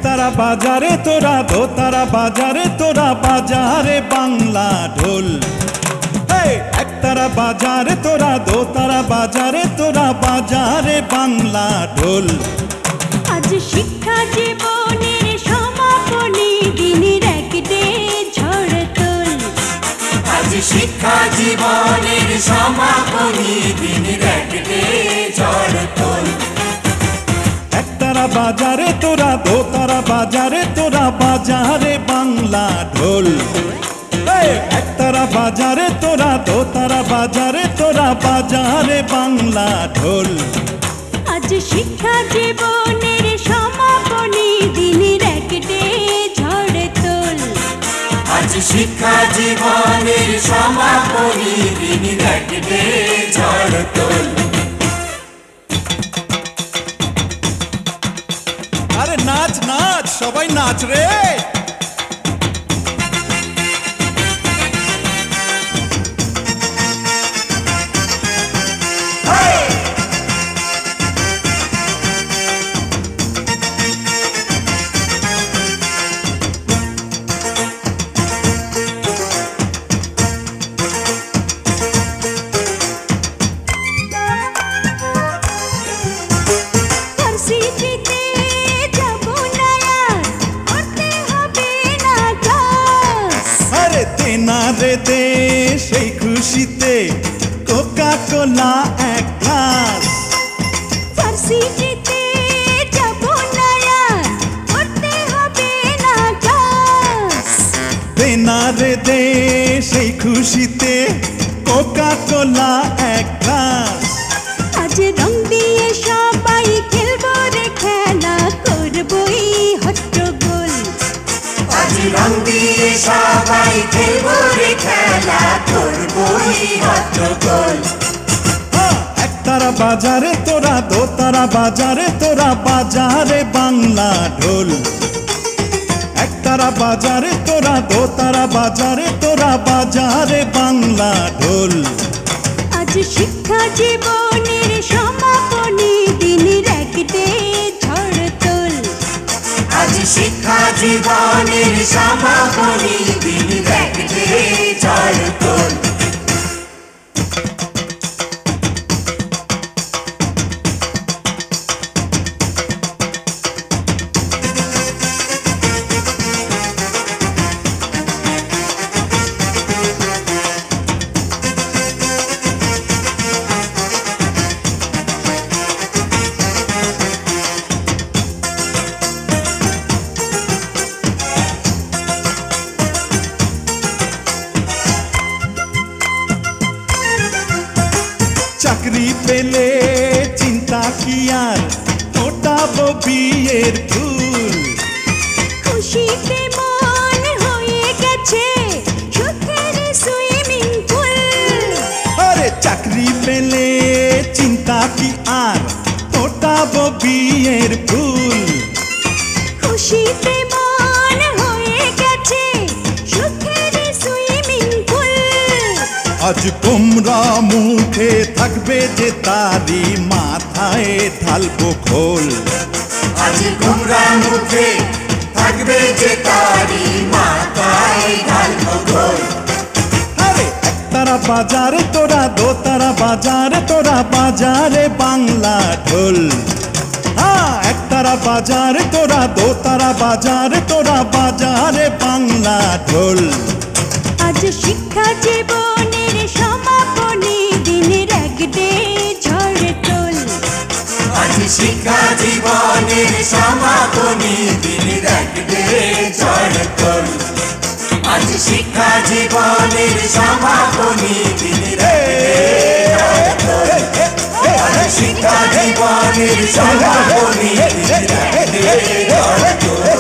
একতারা বাজারে তোরা দোতারা বাজারে তোরা বাজারে বাংলা ঢোল। একতারা বাজারে তোরা দোতারা বাজারে তোরা বাজারে বাংলা ঢোল। আজ শিক্ষা জীবনের সমাপনী দিনের একটে ঝড় তোল। আজ শিক্ষা জীবনের সমাপনী দিনের একটে ঝড় তোল। একতারা বাজারে তোরা দোতারা বাজারে তোরা বাজারে বাংলা ঢোল। একতারা বাজারে তোরা দোতারা বাজারে তোরা বাজারে বাংলা ঢোল। আজ শিক্ষা জীবনের সমাপনী দিনের একটে ঝড় তোল। আজ শিক্ষা জীবনের সমাপনী দিনের একটে ঝড় তোল। আরে নাচ নাচ, সবাই নাচ রে। রে দে সেই খুশিতে কোকা কোলা এক গ্লাস। ভার্সিটিতে যাব না আর করতে হবে না ক্লাস। দে না রে দে সেই খুশিতে কোকা কোলা এক গ্লাস। আজ রং দিয়ে সবাই খেলবো রে খেলা, করবই হট্টগোল। আজ রং দিয়ে সবাই খেলবো রে খেলা, করবই হট্টগোল। একতারা বাজারে তোরা দোতারা বাজারে তোরা বাজারে বাংলা ঢোল। একতারা বাজারে তোরা দোতারা বাজারে তোরা বাজারে বাংলা ঢোল। আজ শিক্ষা জীবনের সমাপনী দিনের একটে ঝড় তোল। আজ শিক্ষা জীবনের সমাপনী দিনের একটে ঝড় তোল। চাকরি পেলে চিন্তা কি আর ফোটাবো বিয়ের ফুল। খুশিতে মন হয়ে গেছে সুখের সুইমিং পুল। আরে চাকরি পেলে চিন্তা কি আর ফোটাবো বিয়ের ফুল। খুশিতে মন হয়ে গেছে সুখের সুইমিং পুল। আজ তোমরা মুখে থাকবে যে তারি মাথায় ঢালবো খোল। আজ তোমরা মুখে থাকবে যে তারি মাথায় ঢালবো খোল। আরে একতারা বাজারে তোরা দোতারা বাজারে তোরা বাজারে বাংলা ঢোল। একতারা বাজারে তোরা দোতারা বাজারে তোরা বাজারে বাংলা ঢোল। আজ শিক্ষা জীবনের সমাপনী দিনের একটে ঝড় তোল। আজ শিক্ষা জীবনের সমাপনী দিনের একটে ঝড় তোল। আজ শিক্ষা জীবনের সমাপনী দিনের একটে ঝড় তোল। আজ শিক্ষা জীবনের সমাপনী দিনের একটে ঝড় তোল।